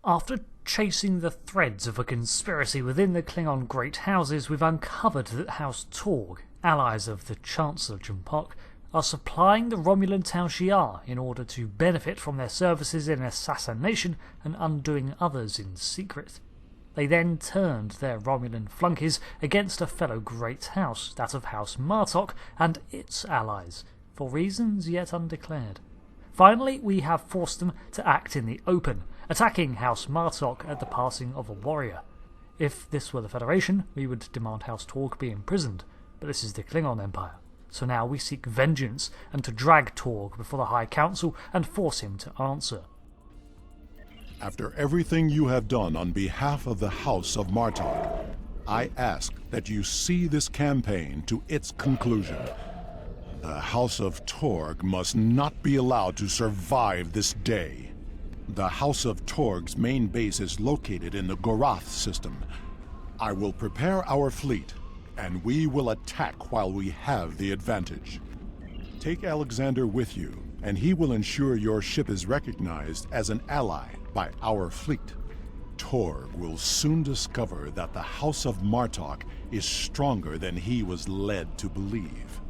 After chasing the threads of a conspiracy within the Klingon great houses, we've uncovered that House Torg, allies of the Chancellor J'Mpok, are supplying the Romulaln Tal Shiar in order to benefit from their services in assassination and undoing others in secret. They then turned their Romulan flunkies against a fellow great house, that of House Martok, and its allies, for reasons yet undeclared. Finally, we have forced them to act in the open, attacking House Martok at the passing of a warrior. If this were the Federation, we would demand House Torg be imprisoned, but this is the Klingon Empire. So now we seek vengeance and to drag Torg before the High Council and force him to answer. After everything you have done on behalf of the House of Martok, I ask that you see this campaign to its conclusion. The House of Torg must not be allowed to survive this day. The House of Torg's main base is located in the Gorath system. I will prepare our fleet, and we will attack while we have the advantage. Take Alexander with you, and he will ensure your ship is recognized as an ally by our fleet. Torg will soon discover that the House of Martok is stronger than he was led to believe.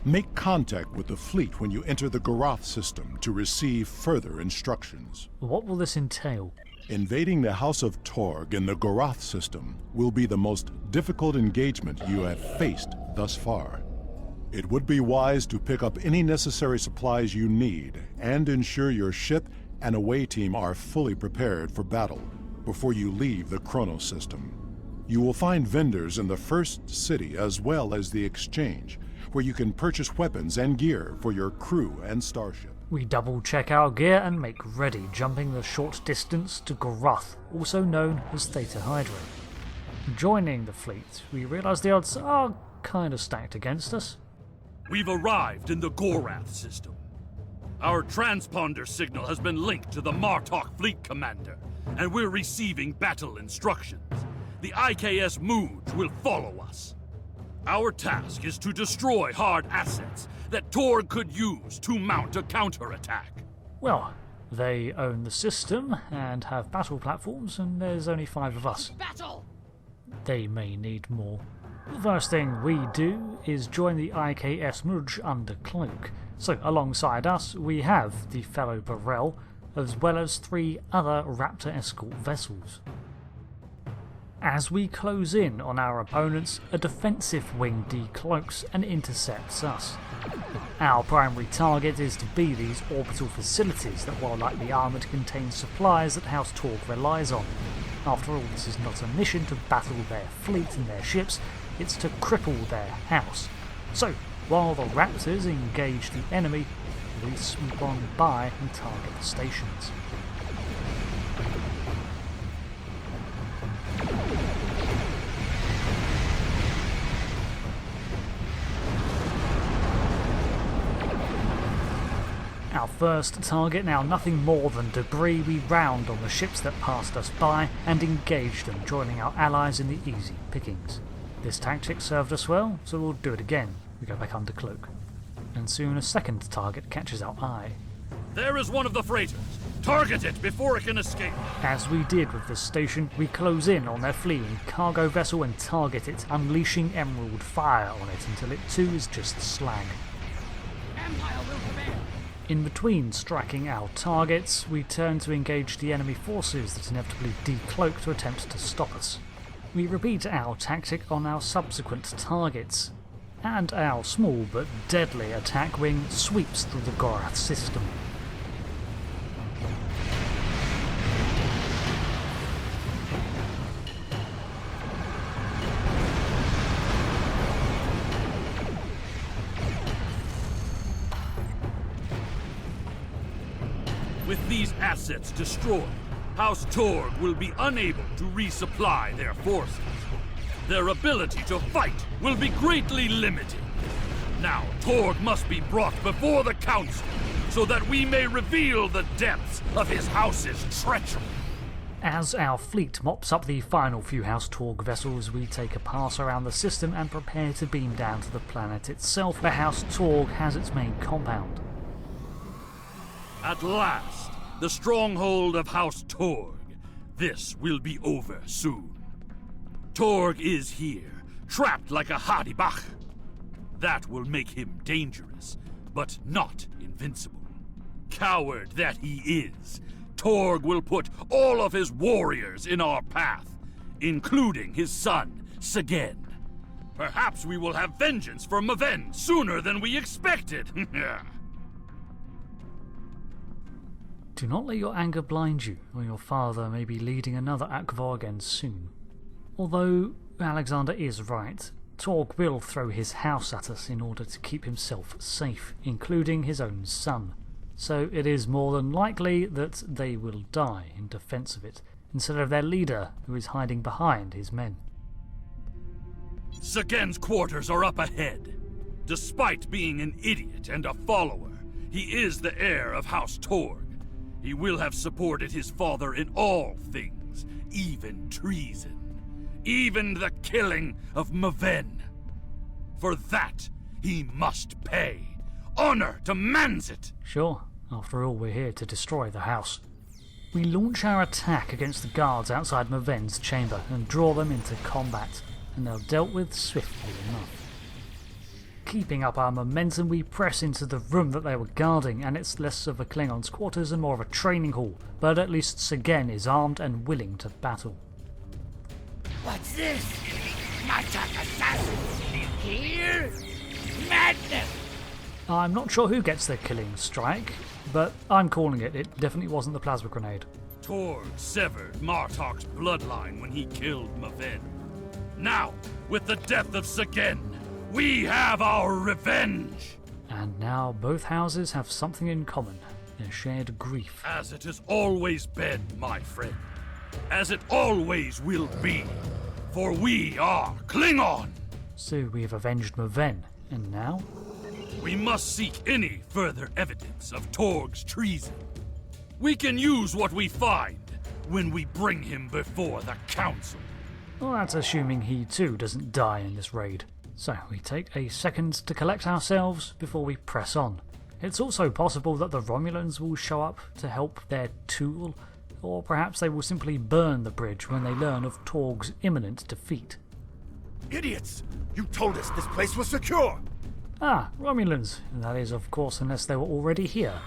Make contact with the fleet when you enter the Gorath system to receive further instructions. What will this entail? Invading the House of Torg in the Gorath system will be the most difficult engagement you have faced thus far. It would be wise to pick up any necessary supplies you need and ensure your ship and away team are fully prepared for battle before you leave the kronos system. You will find vendors in the first city as well as the exchange, where you can purchase weapons and gear for your crew and starship. We double check our gear and make ready, jumping the short distance to Gorath, also known as Theta Hydra. Joining the fleet, we realise the odds are kind of stacked against us. We've arrived in the Gorath system. Our transponder signal has been linked to the Martok fleet commander, and we're receiving battle instructions. The IKS Mooj will follow us. Our task is to destroy hard assets that Torg could use to mount a counterattack. Well, they own the system and have battle platforms, and there's only 5 of us. Battle! They may need more. The first thing we do is join the IKS Mooj under cloak. So alongside us we have the fellow Burrell, as well as 3 other Raptor escort vessels. As we close in on our opponents, a defensive wing decloaks and intercepts us. Our primary target is to be these orbital facilities that, while lightly armoured, contain supplies that House Torg relies on. After all, this is not a mission to battle their fleet and their ships, it's to cripple their house. So, while the Raptors engage the enemy, we sweep on by and target the stations. Our first target, now nothing more than debris, we round on the ships that passed us by and engage them, joining our allies in the easy pickings. This tactic served us well, so we'll do it again. We go back under cloak. And soon a second target catches our eye. There is one of the freighters. Target it before it can escape. As we did with the station, we close in on their fleeing cargo vessel and target it, unleashing emerald fire on it until it too is just slag. Empire will prevail! In between striking our targets, we turn to engage the enemy forces that inevitably decloak to attempt to stop us. We repeat our tactic on our subsequent targets, and our small but deadly attack wing sweeps through the Gorath system. With these assets destroyed, House Torg will be unable to resupply their forces. Their ability to fight will be greatly limited. Now, Torg must be brought before the Council, so that we may reveal the depths of his house's treachery. As our fleet mops up the final few House Torg vessels, we take a pass around the system and prepare to beam down to the planet itself, where House Torg has its main compound. At last, the stronghold of House Torg This will be over soon. Torg is here, trapped like a Hadibach. That will make him dangerous, but not invincible. Coward that he is, Torg will put all of his warriors in our path, including his son, Segen. Perhaps we will have vengeance for Maven sooner than we expected. Do not let your anger blind you, or your father may be leading another Akvar again soon. Although Alexander is right, Torg will throw his house at us in order to keep himself safe, including his own son. So it is more than likely that they will die in defense of it, instead of their leader, who is hiding behind his men. Segen's quarters are up ahead. Despite being an idiot and a follower, he is the heir of House Torg. He will have supported his father in all things, even treason. Even the killing of Maven. For that, he must pay. Honor demands it! Sure, after all, we're here to destroy the house. We launch our attack against the guards outside Maven's chamber and draw them into combat, and they're dealt with swiftly enough. Keeping up our momentum, we press into the room that they were guarding, and it's less of a Klingon's quarters and more of a training hall, but at least Segen is armed and willing to battle. What's this? Martok assassins here? Madness! I'm not sure who gets the killing strike, but I'm calling it. It definitely wasn't the plasma grenade. Torg severed Martok's bloodline when he killed Maven. Now, with the death of Segen, we have our revenge! And now both houses have something in common, their shared grief. As it has always been, my friend. As it always will be. For we are Klingon! So we have avenged Maven, and now? We must seek any further evidence of Torg's treason. We can use what we find when we bring him before the Council. Well, that's assuming he too doesn't die in this raid. So we take a second to collect ourselves before we press on. It's also possible that the Romulans will show up to help their tool, or perhaps they will simply burn the bridge when they learn of Torg's imminent defeat. Idiots! You told us this place was secure! Ah, Romulans. That is, of course, unless they were already here.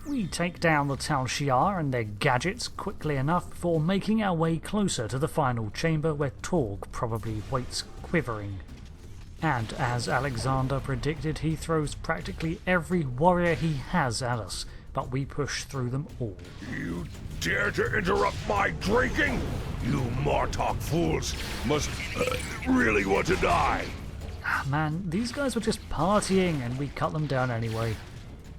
We take down the Tal Shiar and their gadgets quickly enough before making our way closer to the final chamber where Torg probably waits quivering. And as Alexander predicted, he throws practically every warrior he has at us, but we push through them all. You dare to interrupt my drinking? You Martok fools must really want to die. Ah, man, these guys were just partying and we cut them down anyway.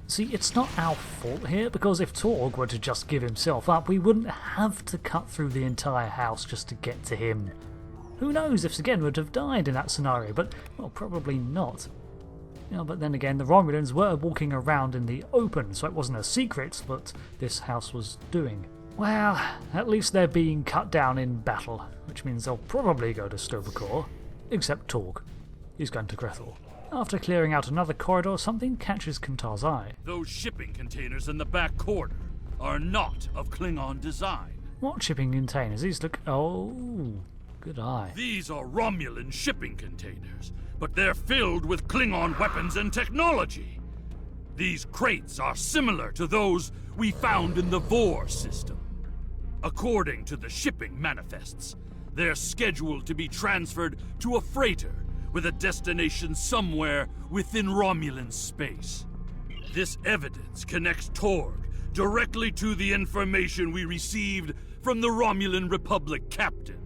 See, it's not our fault here, because if Torg were to just give himself up, we wouldn't have to cut through the entire house just to get to him. Who knows if Segen would have died in that scenario, but, well, probably not. You know, but then again, the Romulans were walking around in the open, so it wasn't a secret what this house was doing. Well, at least they're being cut down in battle, which means they'll probably go to Sto-Vo-Kor, except Torg. He's going to Grethel. After clearing out another corridor, something catches Kantar's eye. Those shipping containers in the back corridor are not of Klingon design. What shipping containers? These look... Oh, good eye. These are Romulan shipping containers, but they're filled with Klingon weapons and technology. These crates are similar to those we found in the Vor system. According to the shipping manifests, they're scheduled to be transferred to a freighter with a destination somewhere within Romulan space. This evidence connects Torg directly to the information we received from the Romulan Republic Captain.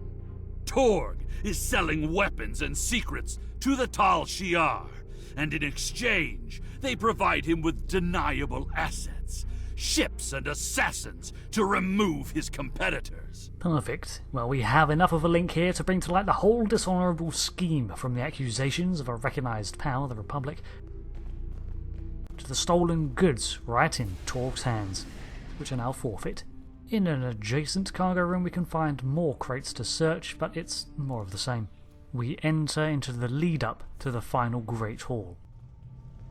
Torg is selling weapons and secrets to the Tal Shiar, and in exchange, they provide him with deniable assets, ships and assassins to remove his competitors. Perfect. Well, we have enough of a link here to bring to light the whole dishonourable scheme, from the accusations of a recognised power, the Republic, to the stolen goods right in Torg's hands, which are now forfeit. In an adjacent cargo room we can find more crates to search, but it's more of the same. We enter into the lead-up to the final Great Hall.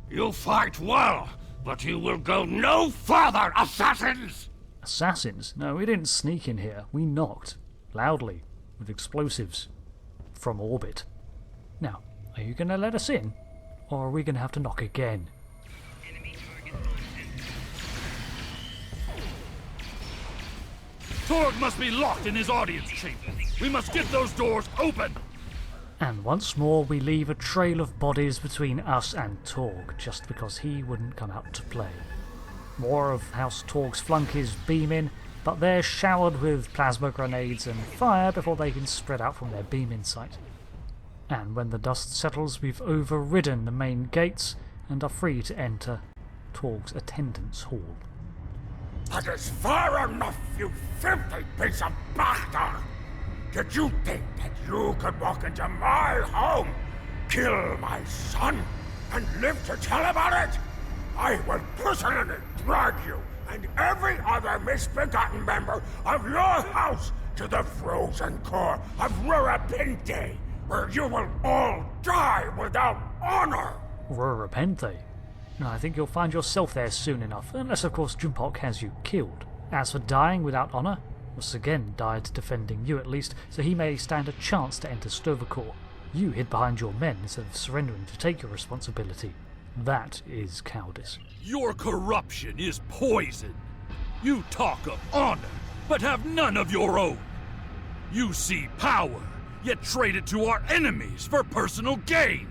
You fight well, but you will go no further, assassins! Assassins? No, we didn't sneak in here. We knocked. Loudly. With explosives. From orbit. Now, are you going to let us in? Or are we going to have to knock again? Torg must be locked in his audience chamber. We must get those doors open! And once more we leave a trail of bodies between us and Torg, just because he wouldn't come out to play. More of House Torg's flunkies beam in, but they're showered with plasma grenades and fire before they can spread out from their beam in sight. And when the dust settles, we've overridden the main gates and are free to enter Torg's attendance hall. That is far enough, you filthy piece of bastard! Did you think that you could walk into my home, kill my son, and live to tell about it? I will personally drag you and every other misbegotten member of your house to the frozen core of Rurapente, where you will all die without honor! Rurapente? No, I think you'll find yourself there soon enough, unless of course J'Mpok has you killed. As for dying without honour, Ross again died defending you at least, so he may stand a chance to enter Tovacor. You hid behind your men instead of surrendering to take your responsibility. That is cowardice. Your corruption is poison. You talk of honor, but have none of your own. You see power, yet trade it to our enemies for personal gain.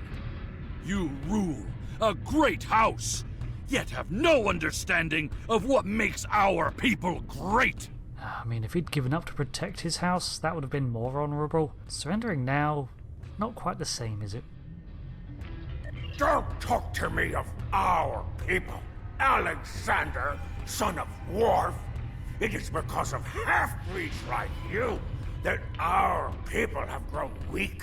You rule a great house, yet have no understanding of what makes our people great. I mean, if he'd given up to protect his house, that would have been more honourable. Surrendering now, not quite the same, is it? Don't talk to me of our people, Alexander, son of Worf. It is because of half-breeds like you that our people have grown weak.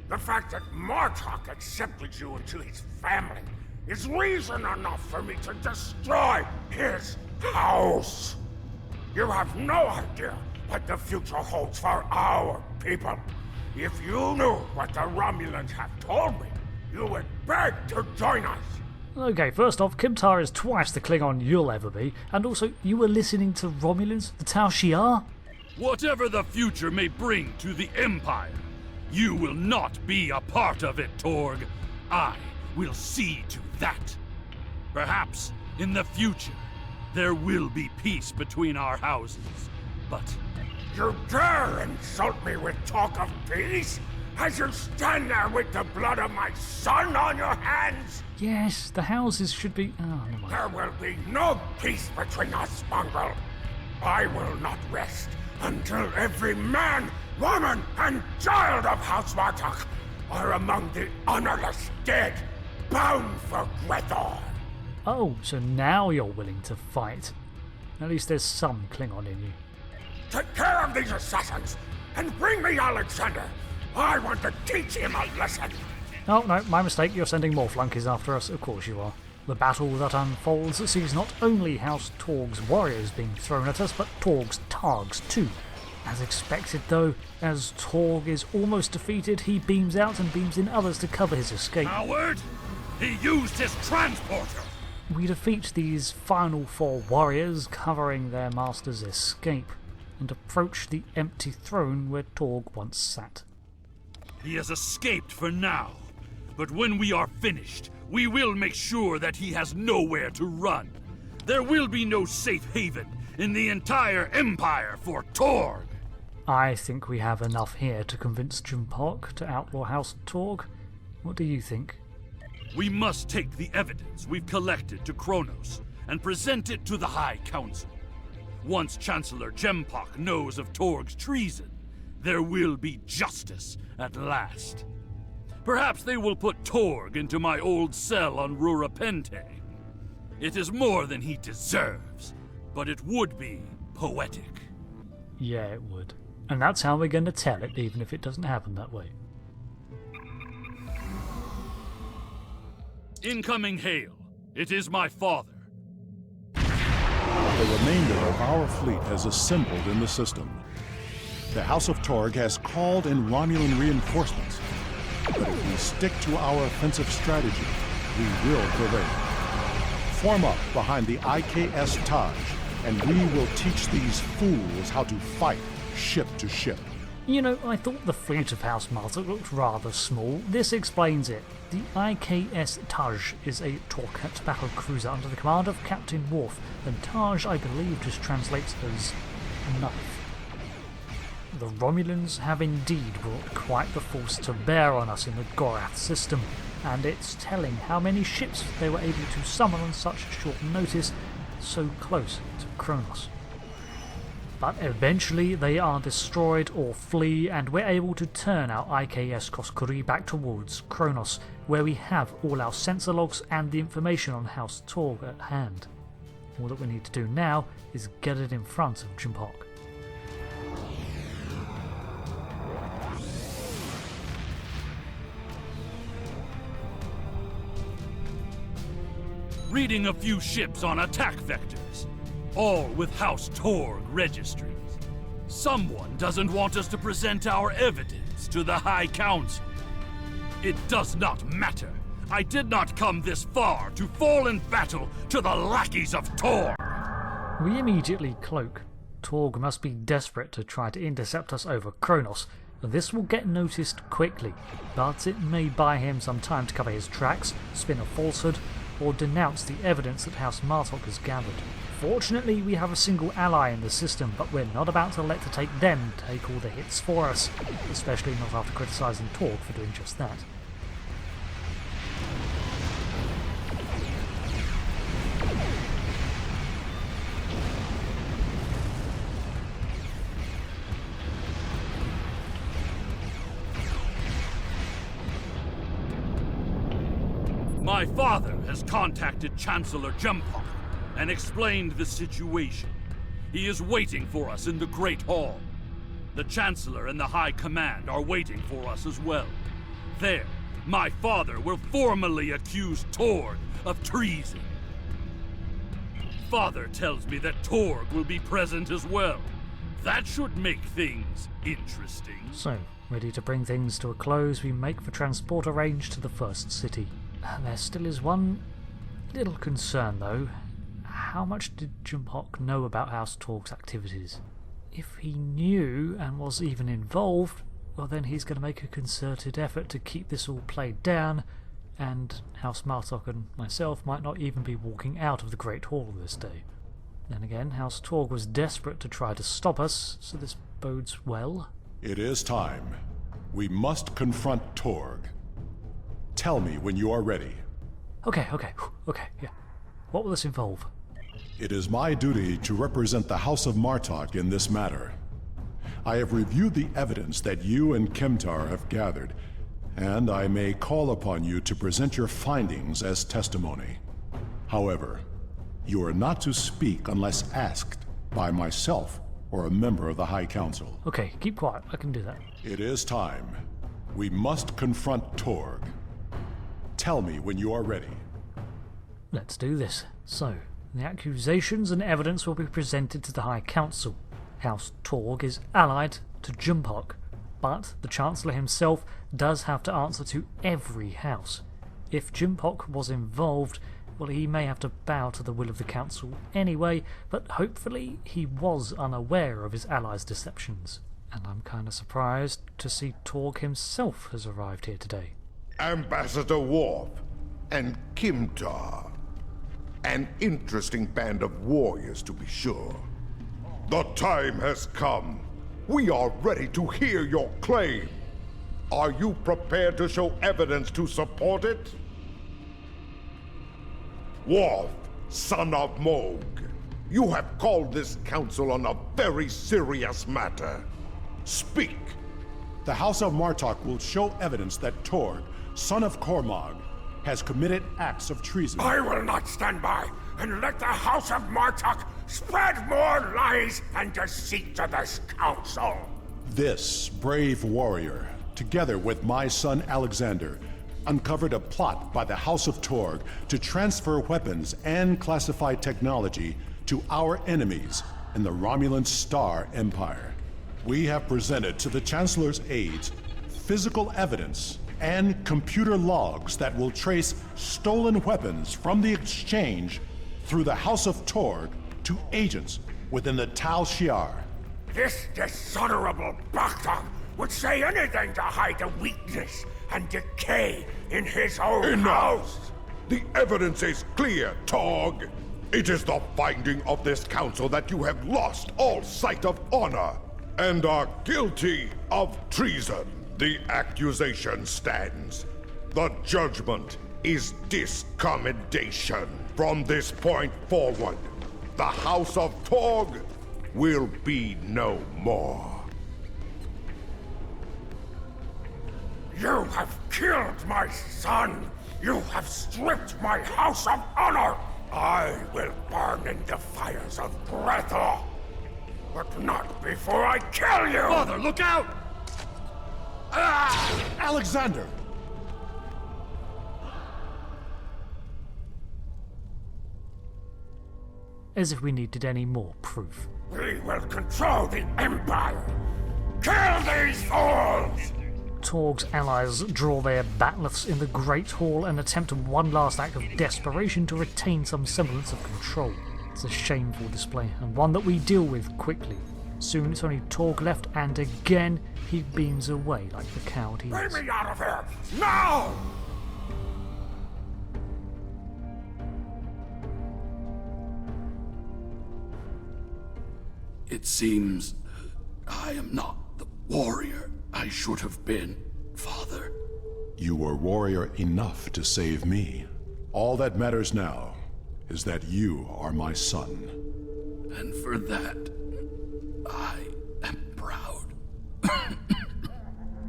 The fact that Martok accepted you into his family is reason enough for me to destroy his house. You have no idea what the future holds for our people. If you knew what the Romulans have told me, you would beg to join us. Okay, first off, Kimtar is twice the Klingon you'll ever be, and also, you were listening to Romulans, the Tal Shiar? Whatever the future may bring to the Empire, you will not be a part of it, Torg. I will see to that. Perhaps, in the future, there will be peace between our houses, but... You dare insult me with talk of peace? As you stand there with the blood of my son on your hands? Yes, the houses should be... Oh, never mind. There will be no peace between us, mongrel. I will not rest until every man, woman, and child of House Martok are among the honorless dead, bound for Gwethor. Oh, so now you're willing to fight. At least there's some Klingon in you. Take care of these assassins, and bring me Alexander. I want to teach him a lesson. Oh, no, my mistake. You're sending more flunkies after us. Of course you are. The battle that unfolds sees not only House Torg's warriors being thrown at us, but Torg's Targs too. As expected though, as Torg is almost defeated, he beams out and beams in others to cover his escape. Coward! He used his transporter! We defeat these final four warriors, covering their master's escape, and approach the empty throne where Torg once sat. He has escaped for now, but when we are finished, we will make sure that he has nowhere to run. There will be no safe haven in the entire Empire for Torg. I think we have enough here to convince J'Mpok to outlaw House Torg. What do you think? We must take the evidence we've collected to Kronos and present it to the High Council. Once Chancellor J'Mpok knows of Torg's treason, there will be justice at last. Perhaps they will put Torg into my old cell on Rurapente. It is more than he deserves, but it would be poetic. Yeah, it would. And that's how we're going to tell it, even if it doesn't happen that way. Incoming Hale. It is my father. The remainder of our fleet has assembled in the system. The House of Torg has called in Romulan reinforcements. But if we stick to our offensive strategy, we will prevail. Form up behind the IKS Taj and we will teach these fools how to fight ship to ship. You know, I thought the fleet of House Martok looked rather small. This explains it. The IKS Taj is a Torquette battle cruiser under the command of Captain Worf, and Taj, I believe, just translates as knife. The Romulans have indeed brought quite the force to bear on us in the Gorath system, and it's telling how many ships they were able to summon on such short notice, so close to Kronos. But eventually they are destroyed or flee, and we're able to turn our IKS Koskuri back towards Kronos, where we have all our sensor logs and the information on House Torg at hand. All that we need to do now is get it in front of J'Mpok. Reading a few ships on attack vectors, all with House Torg registries. Someone doesn't want us to present our evidence to the High Council. It does not matter. I did not come this far to fall in battle to the lackeys of Torg. We immediately cloak. Torg must be desperate to try to intercept us over Kronos, and this will get noticed quickly, but it may buy him some time to cover his tracks, spin a falsehood, or denounce the evidence that House Martok has gathered. Fortunately, we have a single ally in the system, but we're not about to let them take all the hits for us, especially not after criticising Torg for doing just that. My father has contacted Chancellor J'Mpok and explained the situation. He is waiting for us in the Great Hall. The Chancellor and the High Command are waiting for us as well. There, my father will formally accuse Torg of treason. Father tells me that Torg will be present as well. That should make things interesting. So, ready to bring things to a close, we make for transporter range to the first city. There still is one little concern though. How much did J'Mpok know about House Torg's activities? If he knew and was even involved, well then he's going to make a concerted effort to keep this all played down, and House Martok and myself might not even be walking out of the Great Hall this day. Then again, House Torg was desperate to try to stop us, so this bodes well. It is time. We must confront Torg. Tell me when you are ready. Okay, yeah. What will this involve? It is my duty to represent the House of Martok in this matter. I have reviewed the evidence that you and Kemtar have gathered, and I may call upon you to present your findings as testimony. However, you are not to speak unless asked by myself or a member of the High Council. Okay, keep quiet. I can do that. It is time. We must confront Torg. Tell me when you are ready. Let's do this. So, the accusations and evidence will be presented to the High Council. House Torg is allied to J'Mpok, but the Chancellor himself does have to answer to every house. If J'Mpok was involved, well, he may have to bow to the will of the Council anyway, but hopefully he was unaware of his allies' deceptions. And I'm kinda surprised to see Torg himself has arrived here today. Ambassador Worf and Kemtar. An interesting band of warriors, to be sure. The time has come. We are ready to hear your claim. Are you prepared to show evidence to support it? Worf, son of Mog, you have called this council on a very serious matter. Speak. The House of Martok will show evidence that Torg, son of Cormog, has committed acts of treason. I will not stand by and let the House of Martok spread more lies and deceit to this council. This brave warrior, together with my son Alexander, uncovered a plot by the House of Torg to transfer weapons and classified technology to our enemies in the Romulan Star Empire. We have presented to the Chancellor's aides physical evidence and computer logs that will trace stolen weapons from the exchange through the House of Torg to agents within the Tal Shiar. This dishonorable bastard would say anything to hide the weakness and decay in his own house. The evidence is clear, Torg. It is the finding of this council that you have lost all sight of honor and are guilty of treason. The accusation stands. The judgment is discommendation. From this point forward, the House of Torg will be no more. You have killed my son! You have stripped my house of honor! I will burn in the fires of Gorath, but not before I kill you! Father, look out! Alexander! As if we needed any more proof. We will control the Empire! Kill these fools! Torg's allies draw their bat'leths in the Great Hall and attempt one last act of desperation to retain some semblance of control. It's a shameful display, and one that we deal with quickly. Soon it's only Torg left, and again he beams away like the coward he is. Bring me out of here! Now! It seems I am not the warrior I should have been, Father. You were warrior enough to save me. All that matters now is that you are my son. And for that, I am proud.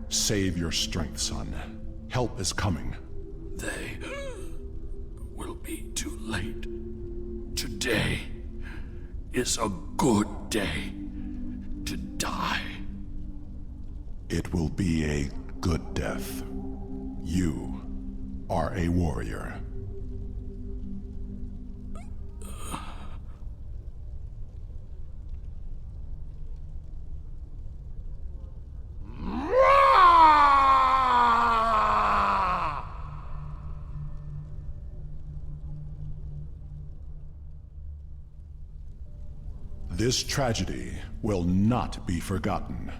Save your strength, son. Help is coming. They will be too late. Today is a good day to die. It will be a good death. You are a warrior. This tragedy will not be forgotten.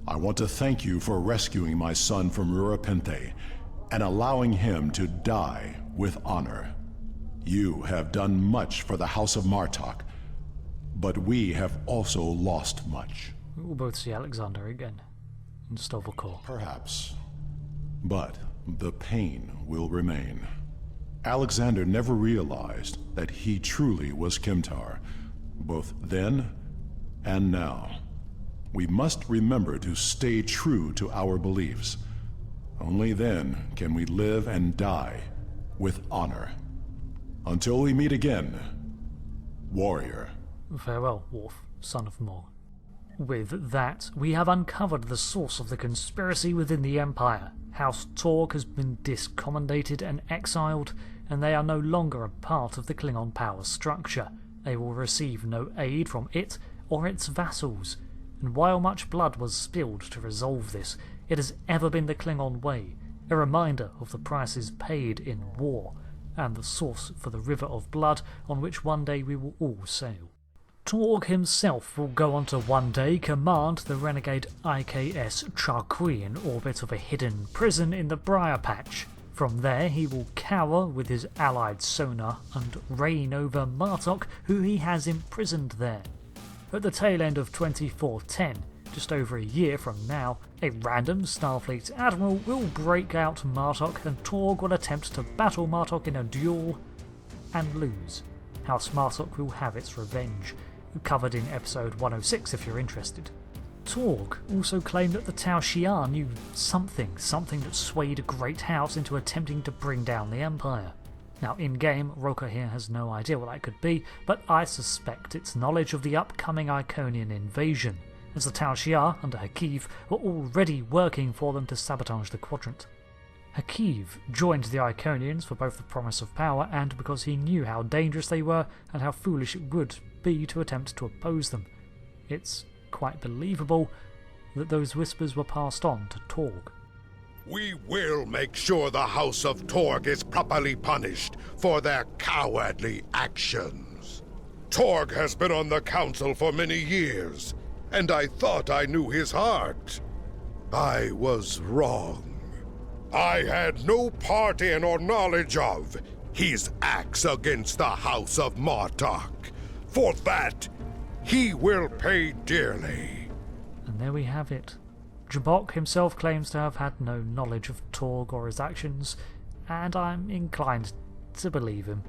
I want to thank you for rescuing my son from Rurapente and allowing him to die with honor. You have done much for the House of Martok, but we have also lost much. We will both see Alexander again in Stavokor. Perhaps. But the pain will remain. Alexander never realized that he truly was Kimtar, both then and now. We must remember to stay true to our beliefs. Only then can we live and die with honor. Until we meet again, warrior. Farewell, Worf, son of Morg. With that, we have uncovered the source of the conspiracy within the Empire. House Torg has been discommendated and exiled, and they are no longer a part of the Klingon power structure. They will receive no aid from it or its vassals. And while much blood was spilled to resolve this, it has ever been the Klingon way, a reminder of the prices paid in war, and the source for the river of blood on which one day we will all sail. Torg himself will go on to one day command the renegade IKS Charqui in orbit of a hidden prison in the Briar Patch. From there he will cower with his allied sonar and reign over Martok, who he has imprisoned there. At the tail end of 2410, just over a year from now, a random Starfleet admiral will break out Martok and Torg will attempt to battle Martok in a duel and lose. House Martok will have its revenge, covered in episode 106 if you're interested. Torg also claimed that the Tal Shiar knew something that swayed a great house into attempting to bring down the Empire. Now, in-game, Roka here has no idea what that could be, but I suspect it's knowledge of the upcoming Iconian invasion, as the Tal Shiar, under Hakiv, were already working for them to sabotage the Quadrant. Hakiv joined the Iconians for both the promise of power and because he knew how dangerous they were and how foolish it would be to attempt to oppose them. It's quite believable that those whispers were passed on to Torg. We will make sure the House of Torg is properly punished for their cowardly actions. Torg has been on the Council for many years, and I thought I knew his heart. I was wrong. I had no part in or knowledge of his acts against the House of Martok. For that, he will pay dearly. And there we have it. J'Mpok himself claims to have had no knowledge of Torg or his actions, and I'm inclined to believe him.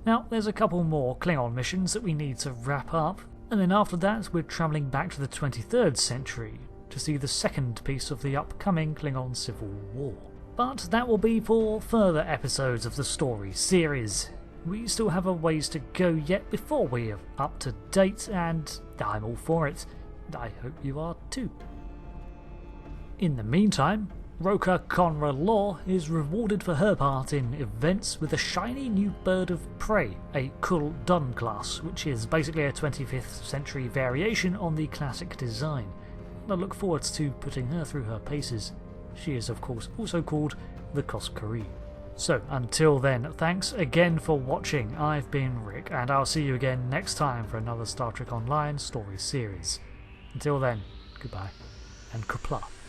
Now, there's a couple more Klingon missions that we need to wrap up, and then after that we're travelling back to the 23rd century to see the second piece of the upcoming Klingon Civil War. But that will be for further episodes of the story series. We still have a ways to go yet before we are up to date, and I'm all for it. I hope you are too. In the meantime, Roka Conra Law is rewarded for her part in events with a shiny new bird of prey, a Kul Dun class, which is basically a 25th century variation on the classic design. I look forward to putting her through her paces. She is of course also called the Koskari. So until then, thanks again for watching. I've been Rick, and I'll see you again next time for another Star Trek Online story series. Until then, goodbye and Qapla'.